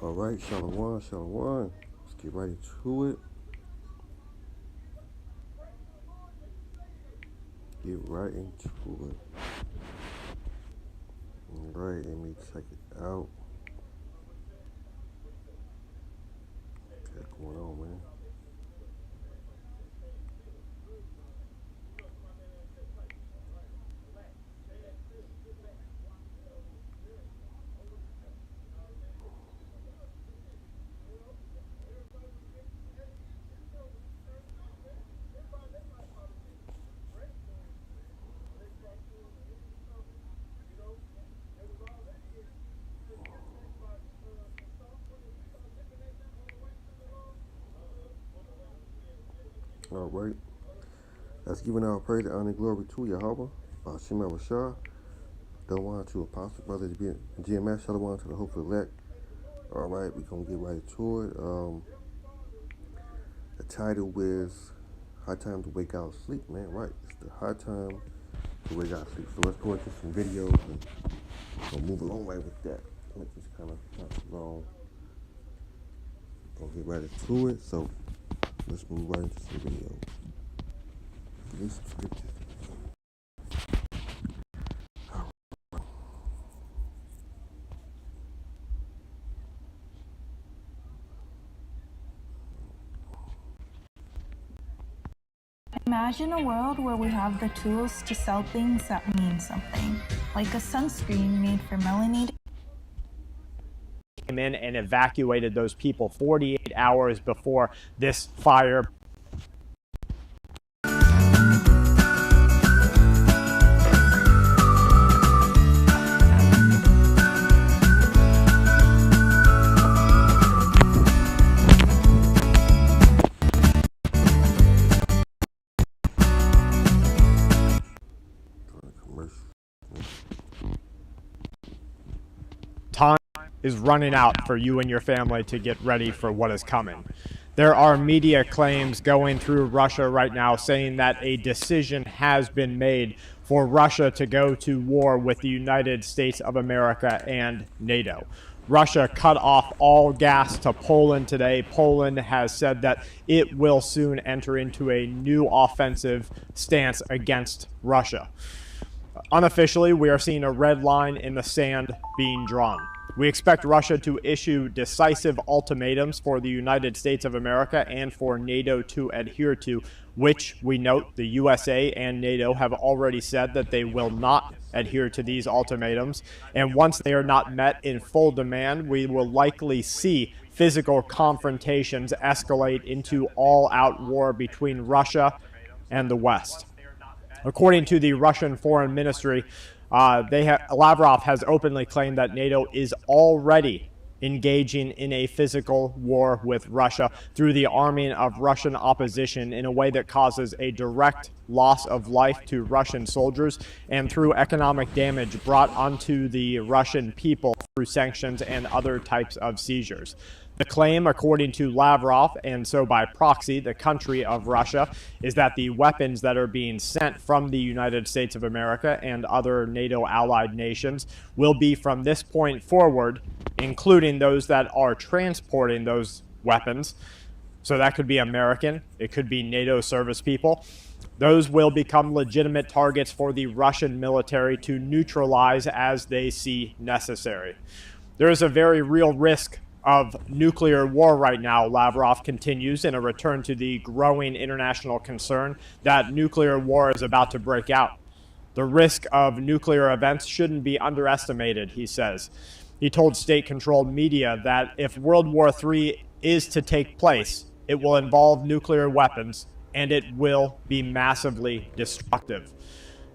All right, Shalom, Shalom. Let's get right into it. Get right into it. All right, let me check it out. What's going on, man? All right. Let's give our praise, honor, and glory to Yahweh. Shema Rashah. Shalom to Apostle Brothers GMS. Shalom to the hopeful elect. All right, we're going to get right to it. The title is High Time to Wake Out Sleep, man. Right. It's the high time to wake out sleep. So let's go into some videos and we'll move along right with that. It's just kind of not too long. Gonna get right into it. So let's move right into some videos. Read some scriptures. Imagine a world where we have the tools to sell things that mean something, like a sunscreen made for melanated. Came in and evacuated those people 48 hours before this fire. Time is running out for you and your family to get ready for what is coming. There are media claims going through Russia right now saying that a decision has been made for Russia to go to war with the United States of America and NATO. Russia cut off all gas to Poland today. Poland has said that it will soon enter into a new offensive stance against Russia. Unofficially, we are seeing a red line in the sand being drawn. We expect Russia to issue decisive ultimatums for the United States of America and for NATO to adhere to, which we note the USA and NATO have already said that they will not adhere to these ultimatums. And once they are not met in full demand, we will likely see physical confrontations escalate into all-out war between Russia and the West. According to the Russian Foreign Ministry, Lavrov has openly claimed that NATO is already engaging in a physical war with Russia through the arming of Russian opposition in a way that causes a direct loss of life to Russian soldiers and through economic damage brought onto the Russian people through sanctions and other types of seizures. The claim, according to Lavrov, and so by proxy, the country of Russia, is that the weapons that are being sent from the United States of America and other NATO allied nations will be from this point forward, including those that are transporting those weapons. So that could be American, it could be NATO service people. Those will become legitimate targets for the Russian military to neutralize as they see necessary. There is a very real risk of nuclear war right now, Lavrov continues in a return to the growing international concern that nuclear war is about to break out. The risk of nuclear events shouldn't be underestimated, he says. He told state-controlled media that if World War III is to take place, it will involve nuclear weapons and it will be massively destructive.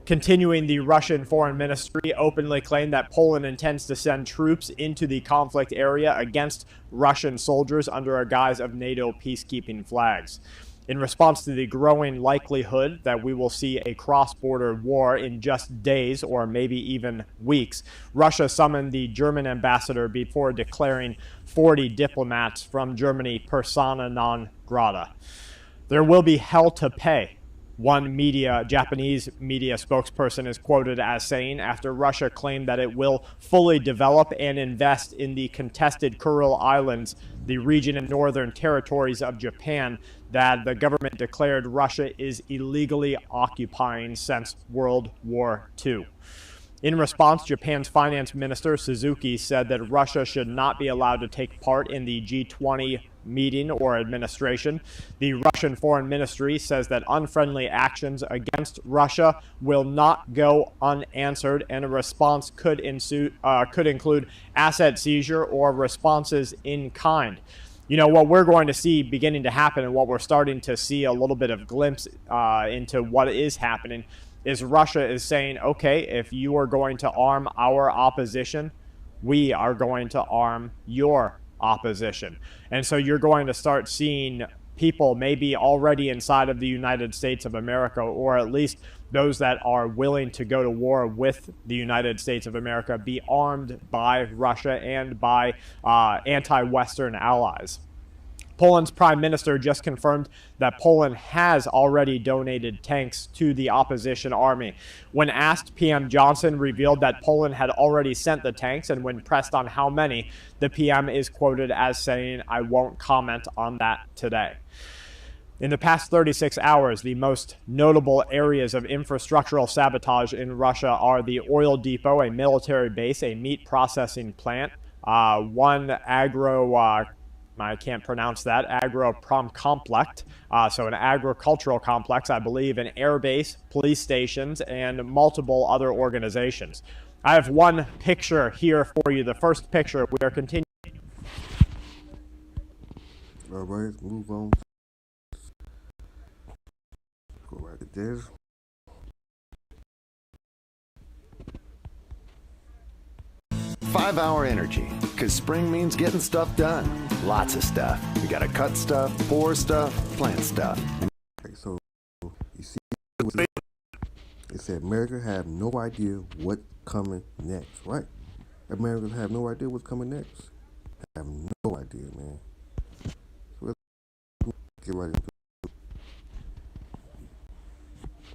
Continuing, the Russian Foreign Ministry openly claimed that Poland intends to send troops into the conflict area against Russian soldiers under a guise of NATO peacekeeping flags. In response to the growing likelihood that we will see a cross-border war in just days or maybe even weeks, Russia summoned the German ambassador before declaring 40 diplomats from Germany persona non grata. There will be hell to pay one Japanese media spokesperson is quoted as saying after Russia claimed that it will fully develop and invest in the contested Kuril Islands, the region in northern territories of Japan that the government declared Russia is illegally occupying since World War II. In response, Japan's finance minister Suzuki said that Russia should not be allowed to take part in the G20 meeting or administration. The Russian Foreign Ministry says that unfriendly actions against Russia will not go unanswered, and a response could include asset seizure or responses in kind. You know, what we're going to see beginning to happen, and what we're starting to see a little bit of glimpse into what is happening, is Russia is saying, okay, if you are going to arm our opposition, we are going to arm your opposition. And so you're going to start seeing people maybe already inside of the United States of America, or at least those that are willing to go to war with the United States of America, be armed by Russia and by anti-Western allies. Poland's prime minister just confirmed that Poland has already donated tanks to the opposition army. When asked, PM Johnson revealed that Poland had already sent the tanks, and when pressed on how many, the PM is quoted as saying, "I won't comment on that today." In the past 36 hours, the most notable areas of infrastructural sabotage in Russia are the oil depot, a military base, a meat processing plant, one I can't pronounce that, agro-prom complex, so an agricultural complex, I believe, an air base, police stations, and multiple other organizations. I have one picture here for you. The first picture, we are continuing. All right, let's move on. Go right to this. Five-hour energy, because spring means getting stuff done. Lots of stuff. We gotta cut stuff, pour stuff, plant stuff. So, you see, it said America have no idea what's coming next, right? Americans have no idea what's coming next. Have no idea, man. So let's get right into it.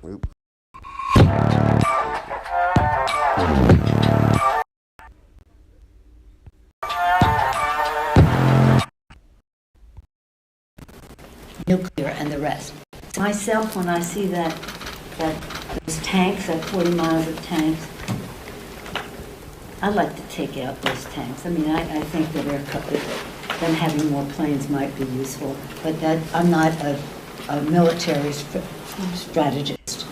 Oops. Nuclear and the rest. Myself, when I see those tanks, that 40 miles of tanks, I'd like to take out those tanks. I mean, I think that them having more planes might be useful, but I'm not a military strategist.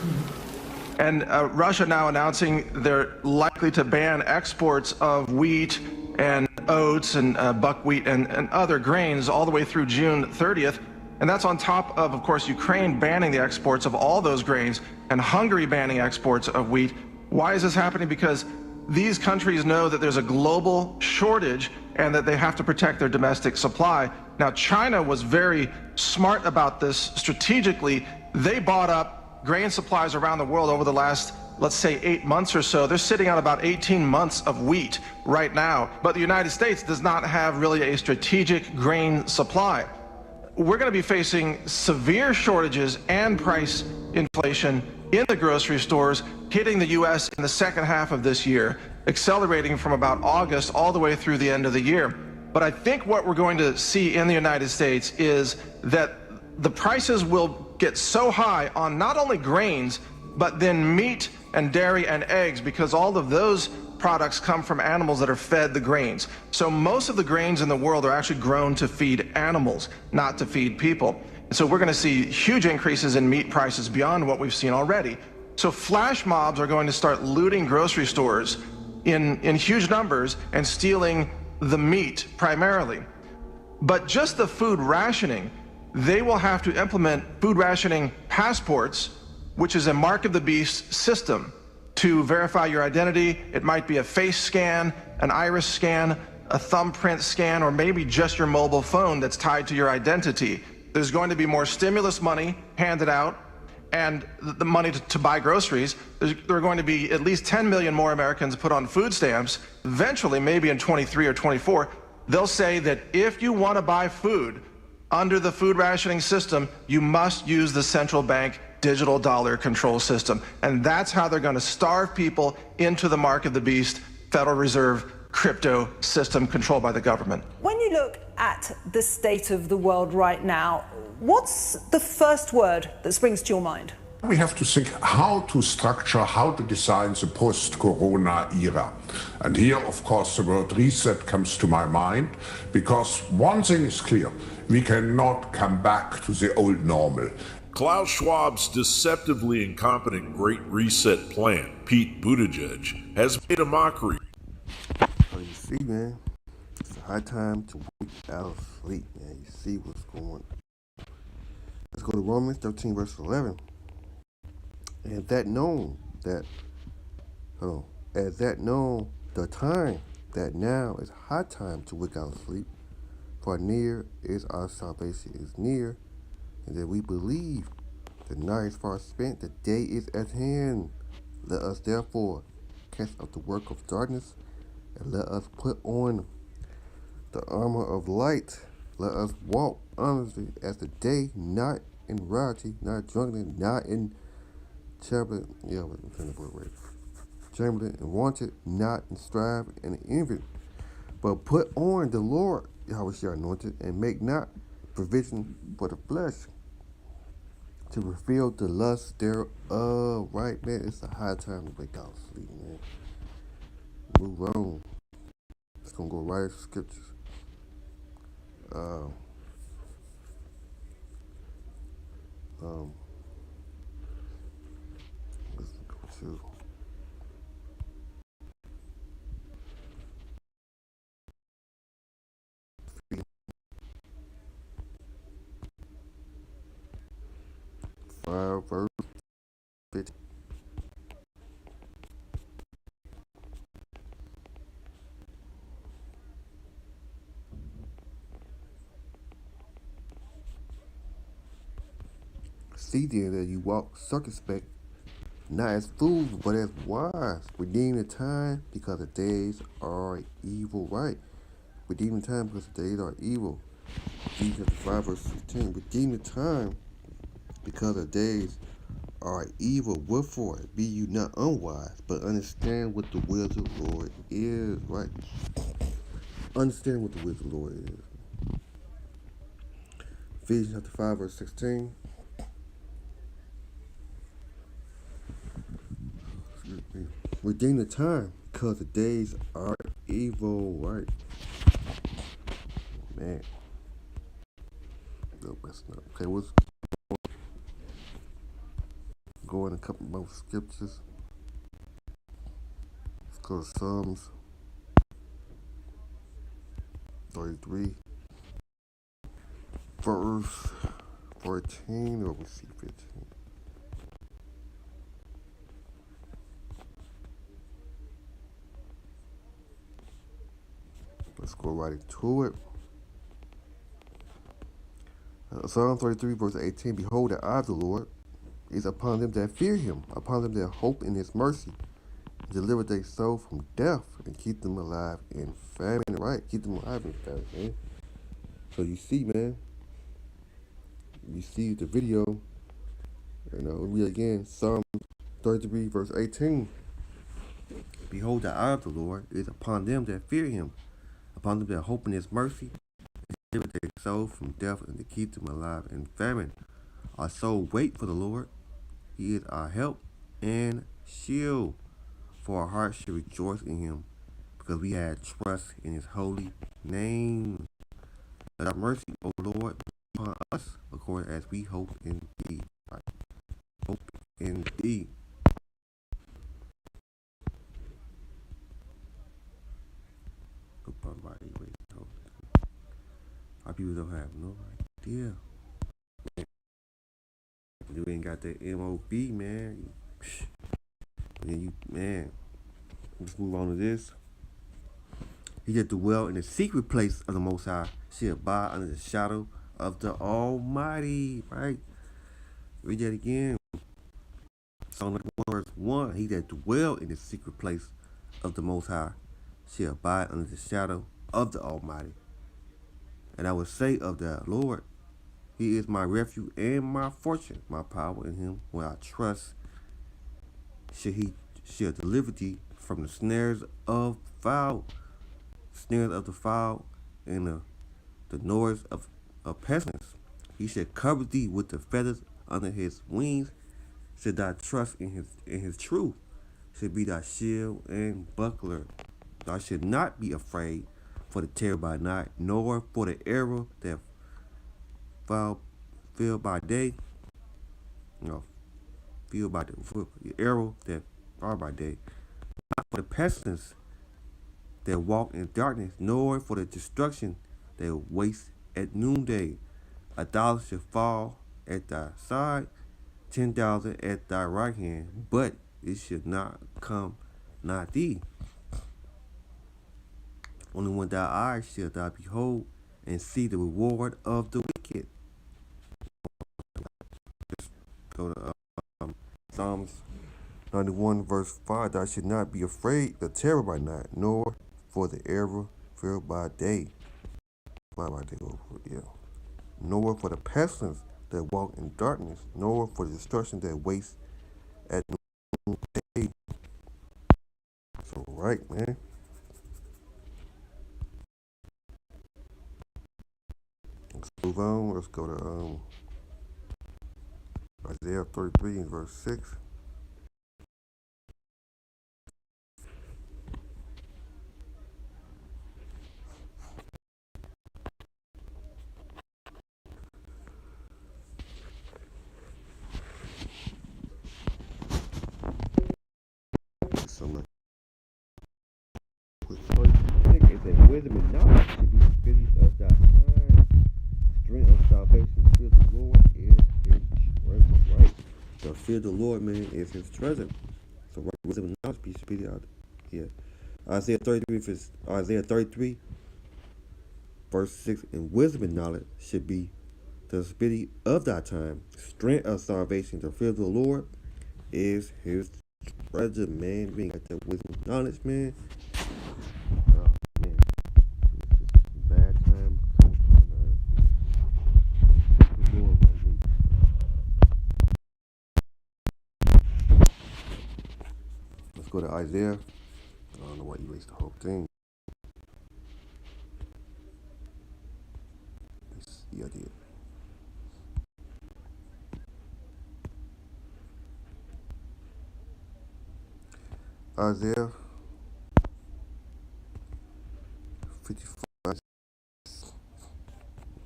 And Russia now announcing they're likely to ban exports of wheat and oats and buckwheat and other grains all the way through June 30th. And that's on top of course, Ukraine banning the exports of all those grains and Hungary banning exports of wheat. Why is this happening? Because these countries know that there's a global shortage and that they have to protect their domestic supply. Now, China was very smart about this strategically. They bought up grain supplies around the world over the last, let's say, 8 months or so. They're sitting on about 18 months of wheat right now. But the United States does not have really a strategic grain supply. We're going to be facing severe shortages and price inflation in the grocery stores, hitting the U.S. in the second half of this year, accelerating from about August all the way through the end of the year. But I think what we're going to see in the United States is that the prices will get so high on not only grains, but then meat and dairy and eggs, because all of those products come from animals that are fed the grains. So most of the grains in the world are actually grown to feed animals, not to feed people. And so we're going to see huge increases in meat prices beyond what we've seen already. So flash mobs are going to start looting grocery stores in huge numbers and stealing the meat primarily. But just the food rationing, they will have to implement food rationing passports, which is a mark of the beast system to verify your identity. It might be a face scan, an iris scan, a thumbprint scan, or maybe just your mobile phone that's tied to your identity. There's going to be more stimulus money handed out and the money to buy groceries. There are going to be at least 10 million more Americans put on food stamps. Eventually, maybe in 23 or 24, they'll say that if you want to buy food under the food rationing system, you must use the central bank digital dollar control system. And that's how they're going to starve people into the mark of the beast, Federal Reserve crypto system controlled by the government. When you look at the state of the world right now, what's the first word that springs to your mind? We have to think how to structure, how to design the post-corona era. And here, of course, the word reset comes to my mind, because one thing is clear: we cannot come back to the old normal. Klaus Schwab's deceptively incompetent Great Reset plan, Pete Buttigieg, has made a mockery. So you see, man, it's a high time to wake out of sleep, man. You see what's going on. Let's go to Romans 13, verse 11. And that known that, as that known the time that now is high time to wake out of sleep, for near is our salvation is near, and that we believe the night is far spent, the day is at hand. Let us therefore cast off the work of darkness, and let us put on the armor of light. Let us walk honestly as the day, not in rioting, not drunken, not in chambering, chambering and wanted, not in strife and envy, but put on the Lord, Yahweh shall anointed, and make not provision for the flesh to fulfill the lust thereof. Right, man? It's a high time to wake out sleep, man. Move on. It's gonna go right into scriptures. Let's go to verse 50. See then that you walk circumspect, not as fools, but as wise, redeem the time, because the days are evil. Right? Redeem the time, because the days are evil. Ephesians 5, verse 15. Redeem the time, because the days are evil. Wherefore, be you not unwise, but understand what the will of the Lord is. Right? Understand what the will of the Lord is. Ephesians 5, verse 16. Redeem the time, because the days are evil. Right? Man. No, that's not. Okay, what's going a couple more scriptures. Let's go to Psalms 33, verse 14, or we see 15. Let's go right into it. Psalm 33, verse 18. Behold, the eye of the Lord is upon them that fear him, upon them that hope in his mercy. Deliver their soul from death, and keep them alive in famine. Right? Keep them alive in famine, man. So you see, man. You see the video. Read again. Psalm 33, verse 18. Behold, the eye of the Lord is upon them that fear him, upon them that hope in his mercy, and deliver their soul from death, and to keep them alive in famine. Our soul wait for the Lord. He is our help and shield. For our hearts should rejoice in him, because we had trust in his holy name. Let our mercy, O Lord, be upon us, according as we hope in thee. Right? Hope in thee. Our people don't have no idea. You ain't got that MOB, man. Let's move on to this. He that dwell in the secret place of the Most High shall abide under the shadow of the Almighty. Right? Read that again. Psalm 1, verse 1. He that dwell in the secret place of the Most High shall abide under the shadow of the Almighty. And I will say of the Lord, He is my refuge and my fortune, my power in him when I trust. Shall deliver thee from the snares of the foul, and the noise of pestilence. He shall cover thee with the feathers under his wings. Should thy trust in his truth, should be thy shield and buckler. Thou should not be afraid for the terror by night, nor for the arrow that fell by day. No, for the arrow that fell by day. Not for the pestilence that walk in darkness, nor for the destruction that wastes at noonday. 1,000 shall fall at thy side, 10,000 at thy right hand, but it shall not come nigh thee. Only when thy eyes shall thou behold and see the reward of the wicked. Let's go to Psalms 91 verse 5. Thou should not be afraid the terror by night, nor for the arrow fell by day. Nor for the pestilence that walk in darkness, nor for the destruction that wastes at noonday. So right, man. Let's move on. Let's go to Isaiah 33 and verse 6. Wisdom and knowledge should be the spirit of thy time. Strength of salvation, fear of the Lord is his treasure. Right. The fear of the Lord, man, is his treasure. So right, wisdom and knowledge be spirit out here. Isaiah 33 verse 6, and wisdom and knowledge should be the spirit of thy time. Strength of salvation, the fear of the Lord is his treasure, man. Being at that wisdom and knowledge, man. Go to Isaiah. I don't know why you erased the whole thing. Yeah, I did. Isaiah 55.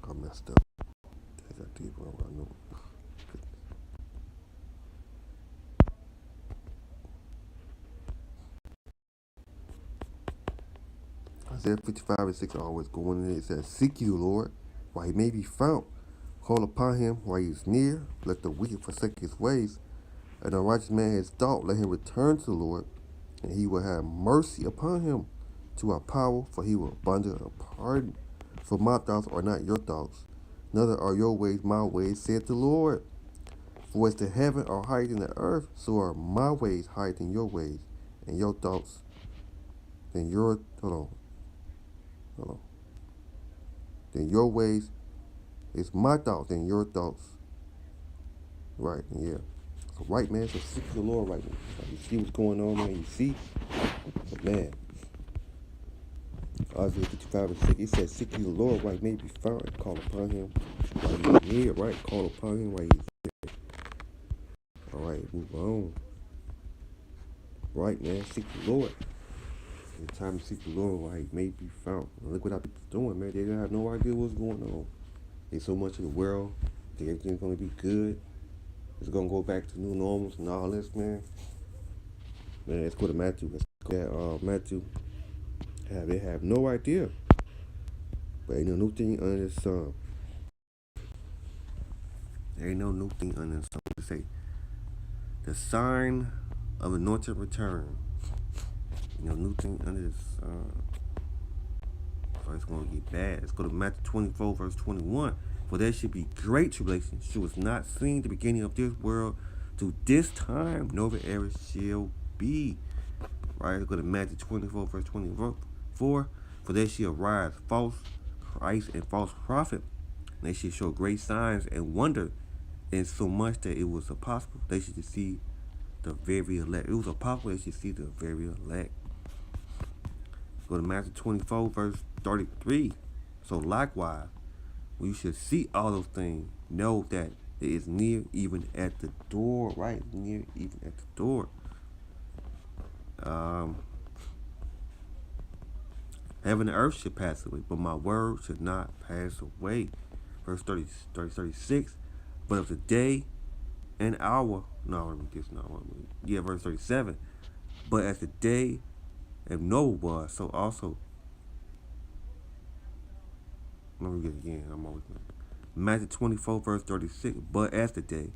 I messed up. I did wrong. I know. Isaiah 55 and 6 always going in. It says, seek you, Lord, while he may be found. Call upon him while he is near. Let the wicked forsake his ways. And the righteous man his thought. Let him return to the Lord, and he will have mercy upon him. To our power, for he will abundant of pardon. For my thoughts are not your thoughts, neither are your ways my ways, said the Lord. For as the heaven are higher than the earth, so are my ways higher than your ways, and your thoughts than your Then your ways is my thoughts than your thoughts. Right, yeah. So right, man, so seek the Lord right now. You see what's going on, man. You see? But man. Isaiah 55 and 6, it says, seek you the Lord while he may be found, and call upon him while he's near, right? Call upon him while he's near. Alright, move on. Right, man, seek the Lord. It's time to seek the Lord while he may be found. And look what our people's doing, man. They don't have no idea what's going on. There's so much in the world. Think everything's going to be good. It's going to go back to new normals and all this, man. Man, let's go to Matthew. Let's go to Matthew. They have no idea. But ain't no new thing under the sun. There ain't no new thing under the sun. To say, the sign of anointed return. New thing under the sun. So it's going to get bad. Let's go to Matthew 24, verse 21. For there should be great tribulation. She was not seen the beginning of this world to this time, nor ever shall be. Right? Let's go to Matthew 24, verse 24. For there shall arise false Christ and false prophet, They should show great signs and wonder, in so much that it was impossible they should see the very elect. It was impossible they should see the very elect. Go to Matthew 24, verse 33. So likewise, when you should see all those things, know that it is near, even at the door, right? Near, even at the door. Heaven and earth should pass away, but my word should not pass away. Verse 36. But of the day and hour, verse 37. But as the day of Noah was, so also. Let me get it again. I'm always Matthew 24, verse 36. But as the day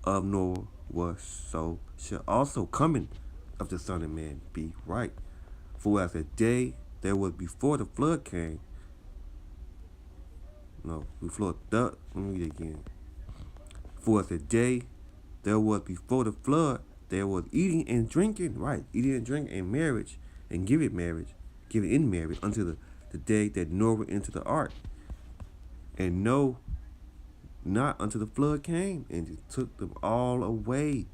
of Noah was, so shall also coming of the Son of Man be, right? For as the day there was before the flood came. Let me read it again. For as the day there was before the flood, there was eating and drinking, right? Eating and drinking and marriage, and giving in marriage until the day that Noah entered the ark. And no, not until the flood came, and it took them all away.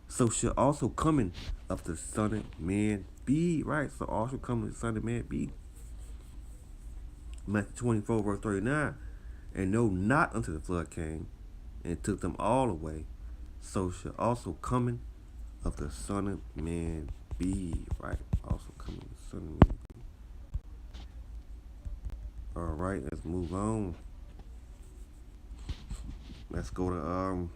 So shall also coming of the Son of Man be, right? So also coming of the Son of Man be. Matthew 24, verse 39. And no, not until the flood came, and took them all away. So shall also coming of the Son of Man be, right? Also coming of the Son of Man be. All right, let's move on. Let's go to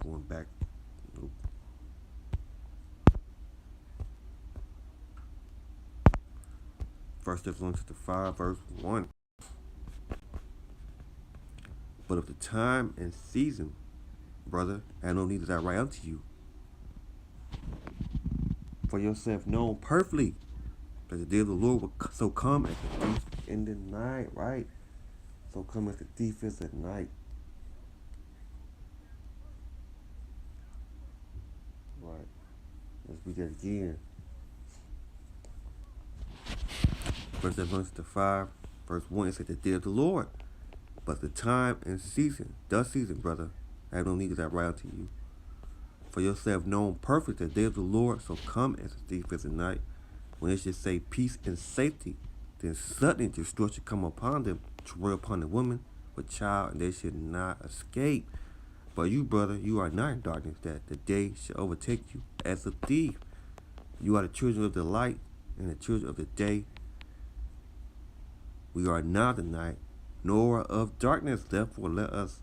going back. Nope. 1 Thessalonians 5, verse 1. But of the time and season, brother, I have no need that I write unto you. For yourself known perfectly that the day of the Lord will so come as a thief in the night, right? So come as the thief is at night. Right. Let's read that again. 1 Thessalonians 5, verse 1, it said the day of the Lord. But the time and season, brother, I have no need that I write unto you. For yourself known perfect the day of the Lord, so come as a thief is the night. When it should say peace and safety, then suddenly destruction come upon them, to roll upon the woman with child, and they should not escape. But you, brother, you are not in darkness, that the day shall overtake you as a thief. You are the children of the light and the children of the day. We are not the night, nor of darkness. Therefore, let us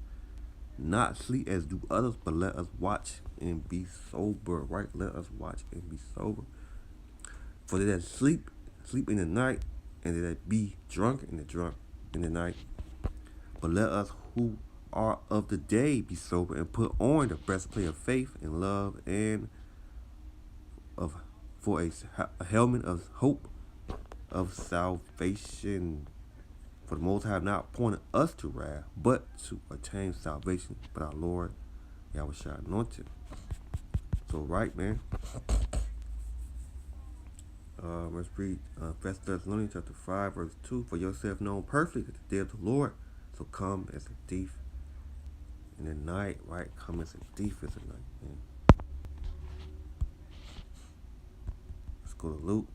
not sleep as do others, but let us watch and be sober. Right? Let us watch and be sober. For they that sleep in the night, and they that be drunk in the night. But let us who are of the day be sober, and put on the breastplate of faith and love, and for a helmet of hope of salvation. For the Most High have not appointed us to wrath, but to attain salvation, but our Lord Yahushua anointed. So right, man. Let's read 1 Thessalonians chapter 5, verse 2. For yourself known perfectly that the day of the Lord, so come as a thief in the night, right? Come as a thief in the night, man. Let's go to Luke.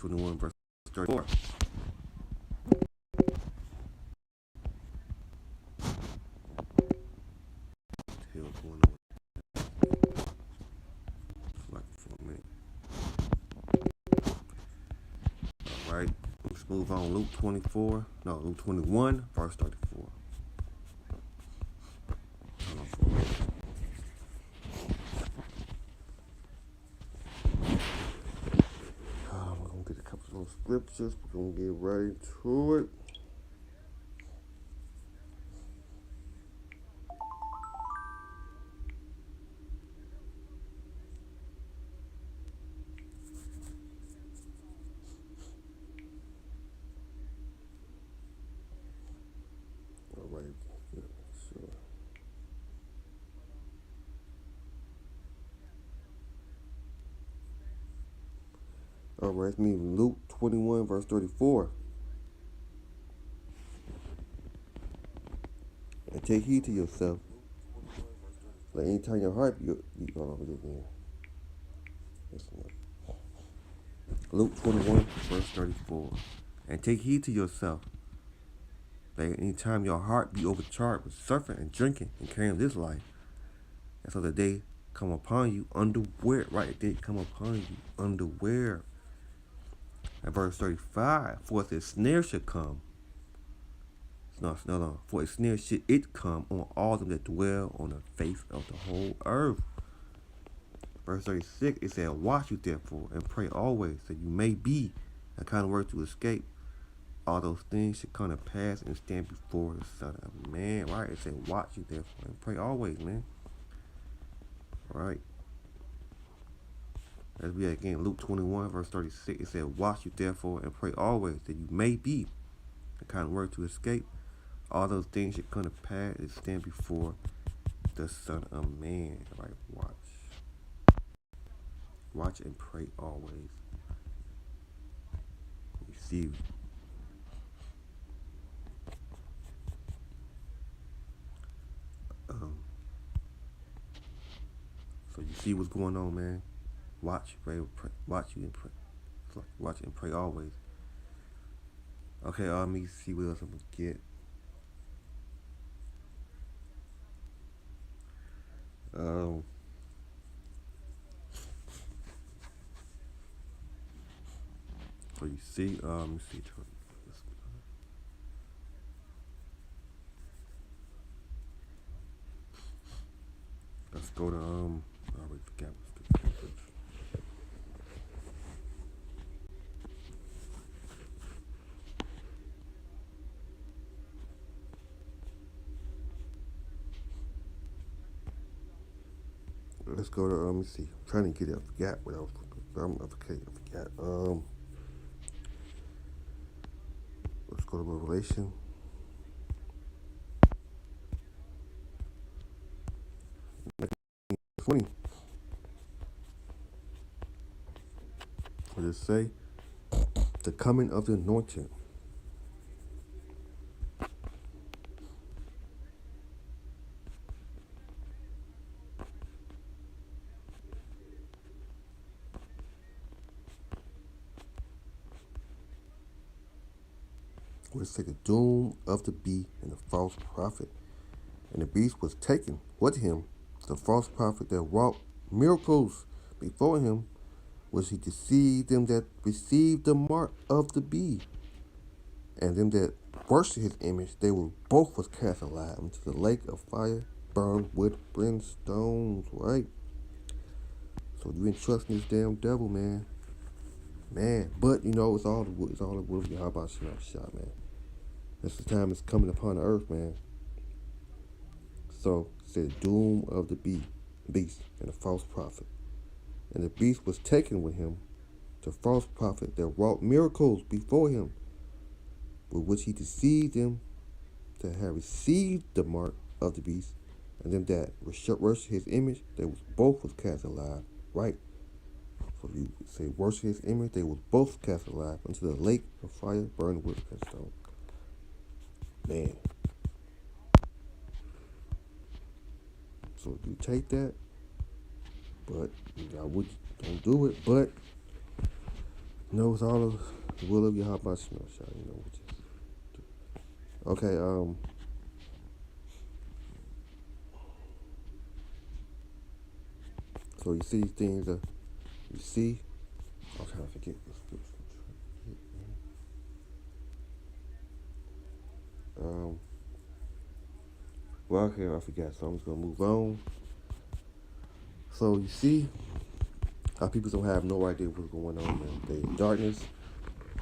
Verse 34. All right, let's move on. Luke 21, verse 34. Hold on for a minute. We're gonna get a couple of scriptures. We're gonna get right to it. All right, yeah, sure. All right, it's me, Luke 21, verse 34. And take heed to yourself. Like anytime your heart beat hold on, again. Listen up. Luke 21, verse 34. And take heed to yourself. That anytime your heart be overcharged with surfing and drinking and carrying this life, and so the day come upon you underwear, right? The day come upon you underwear. And verse 35, for if a snare should come, no, for a snare should it come on all them that dwell on the face of the whole earth. Verse 36, it said, watch you therefore and pray always that you may be a kind of word to escape. All those things should come to pass and stand before the Son of Man. Right? It said, watch you therefore and pray always, man. Right? As we again, Luke 21, verse 36, it said, watch you therefore and pray always that you may be a kind of word to escape. All those things should come to pass and stand before the Son of Man. Right? Watch and pray always. Receive. So you see what's going on, man. Watch, pray, watch you and pray. Watch and pray always. Okay, let me see what else I'm gonna get. So you see, let me see. Let's go to I already forgot what's the Let's go to let me see. I'm trying to get it. I forgot what I was. I forgot. Let's go to Revelation. What does it say? The coming of the anointed. Let's say the doom of the beast and the false prophet. And the beast was taken with him, the false prophet that wrought miracles before him, which he deceived them that received the mark of the beast. And them that worshipped his image, they were both was cast alive into the lake of fire, burned with brimstones, right? So you ain't trusting this damn devil, man. But you know, it's all the will of Yahweh Shah, man. That's the time it's coming upon the earth, man. So it said doom of the beast and the false prophet. And the beast was taken with him, the false prophet that wrought miracles before him, with which he deceived them that had received the mark of the beast, and them that worship his image, they was both was cast alive, right? So if you say worship his image, they was both cast alive into the lake of fire, burned with brimstone. Man. So you take that, but don't do it, but you know, it's all of the will of Yahweh, you know. Okay, so you see things you see. I'm trying to forget this. Well, okay, I forgot, so I'm just gonna move on. So you see how people don't have no idea what's going on, man. They in darkness.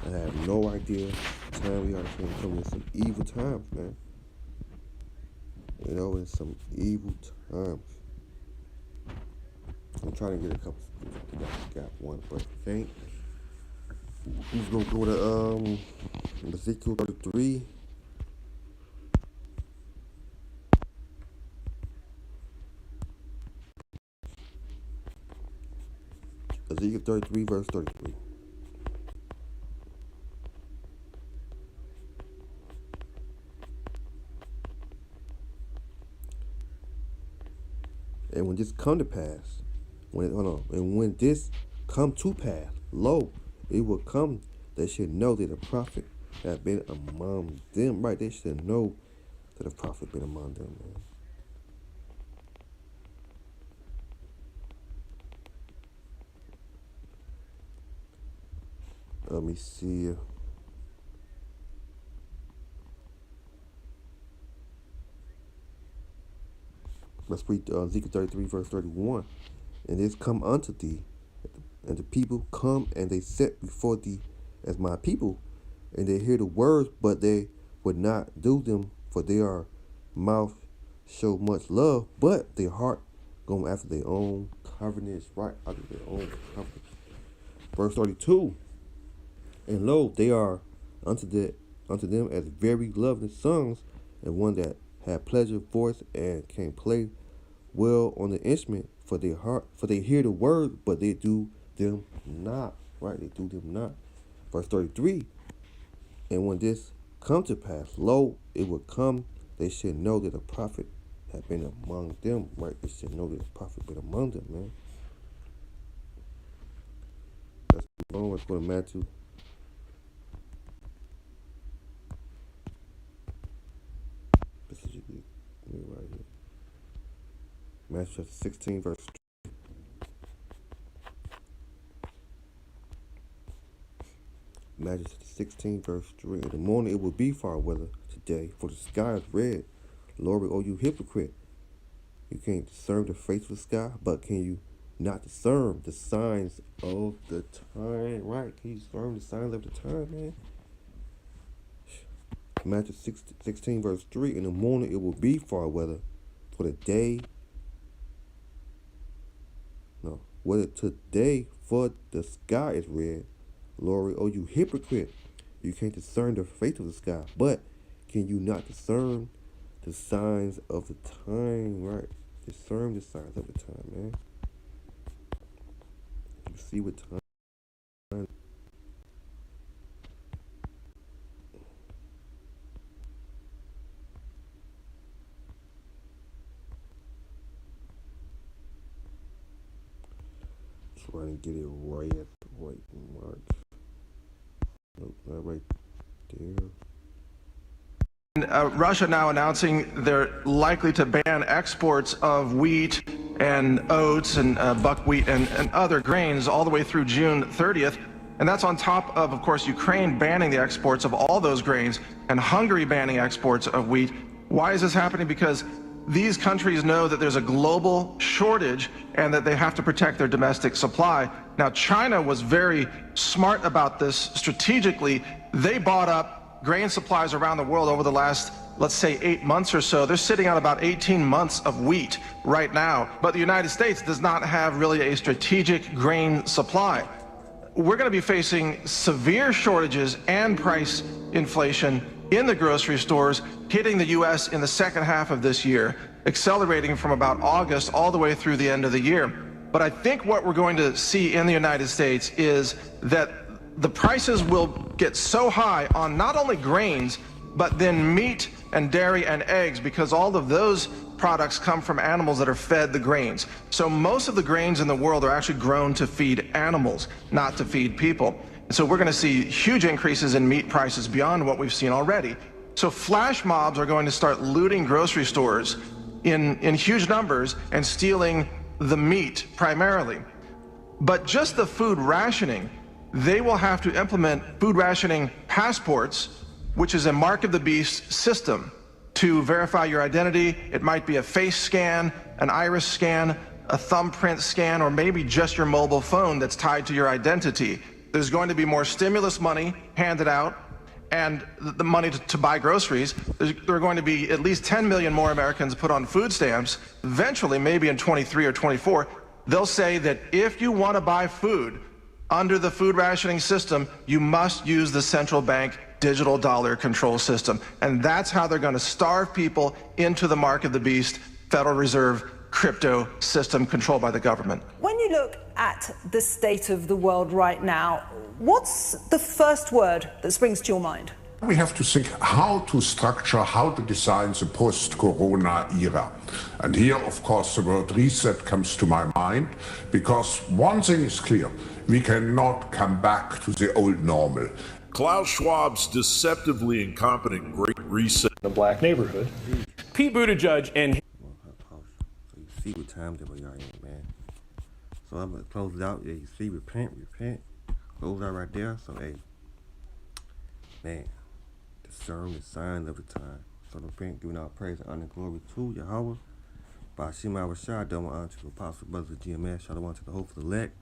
I have no idea the time we are coming in some evil times, man. You know, in some evil times. I'm trying to get a couple. I got one, but I can't. I'm just gonna go to Ezekiel 33. Ezekiel 33, verse 33. And when this come to pass, when this come to pass, lo, it will come. They should know that a prophet have been among them. Right? They should know that a prophet been among them, man. Let me see. Let's read Ezekiel 33, verse 31. And this come unto thee, and the people come and they sit before thee as my people, and they hear the words, but they would not do them, for their mouth show much love, but their heart going after their own covenants, right? After their own covenants. Verse 32. And lo, they are unto them as very lovely sons, and one that had pleasure voice and can play well on the instrument, for they hear the word, but they do them not. Right? They do them not. Verse 33. And when this come to pass, lo, it will come. They should know that a prophet had been among them. Right? They should know that a prophet been among them, man. Let's go to Matthew. This is right here. Matthew chapter 16, verse 3. Matthew chapter 16, verse 3. In the morning it will be far weather today, for the sky is red. Glory, O you hypocrite. You can't discern the face of the sky, but can you not discern the signs of the time? Right? Can you discern the signs of the time, man? Matthew 16, verse 3. In the morning it will be far weather, for the day. No, whether today, for the sky is red. Glory, oh you hypocrite. You can't discern the face of the sky, but can you not discern the signs of the time? Right? Discern the signs of the time, man. You see what time. Trying to get it right at the right mark. Nope, not right there. And, Russia now announcing they're likely to ban exports of wheat and oats and buckwheat and other grains all the way through June 30th. And that's on top of course, Ukraine banning the exports of all those grains and Hungary banning exports of wheat. Why is this happening? Because these countries know that there's a global shortage and that they have to protect their domestic supply. Now, China was very smart about this strategically. They bought up grain supplies around the world over the last, let's say, 8 months or so. They're sitting on about 18 months of wheat right now. But the United States does not have really a strategic grain supply. We're going to be facing severe shortages and price inflation in the grocery stores, hitting the U.S. in the second half of this year, accelerating from about August all the way through the end of the year. But I think what we're going to see in the United States is that the prices will get so high on not only grains, but then meat and dairy and eggs, because all of those products come from animals that are fed the grains. So most of the grains in the world are actually grown to feed animals, not to feed people. So we're going to see huge increases in meat prices beyond what we've seen already. So flash mobs are going to start looting grocery stores in huge numbers and stealing the meat primarily. But just the food rationing, they will have to implement food rationing passports, which is a mark of the beast system to verify your identity. It might be a face scan, an iris scan, a thumbprint scan, or maybe just your mobile phone that's tied to your identity. There's going to be more stimulus money handed out and the money to buy groceries. There are going to be at least 10 million more Americans put on food stamps. Eventually, maybe in 23 or 24, they'll say that if you want to buy food under the food rationing system, you must use the central bank digital dollar control system. And that's how they're going to starve people into the mark of the beast, Federal Reserve crypto system controlled by the government. When you look at the state of the world right now, what's the first word that springs to your mind? We have to think how to structure, how to design the post-corona era. And here, of course, the word reset comes to my mind, because one thing is clear, we cannot come back to the old normal. Klaus Schwab's deceptively incompetent Great Reset. The black neighborhood. Pete Buttigieg and... So you see what time that we are in, man. So I'm going to close it out. Yeah, you see, repent. Close out right there. So, hey, man. Discern the signs of the time. So repent, giving all praise and honor and glory to Yahweh. By Shema Rashad, double honor to the Apostle Brothers of GMS. Shalom to the hopeful elect.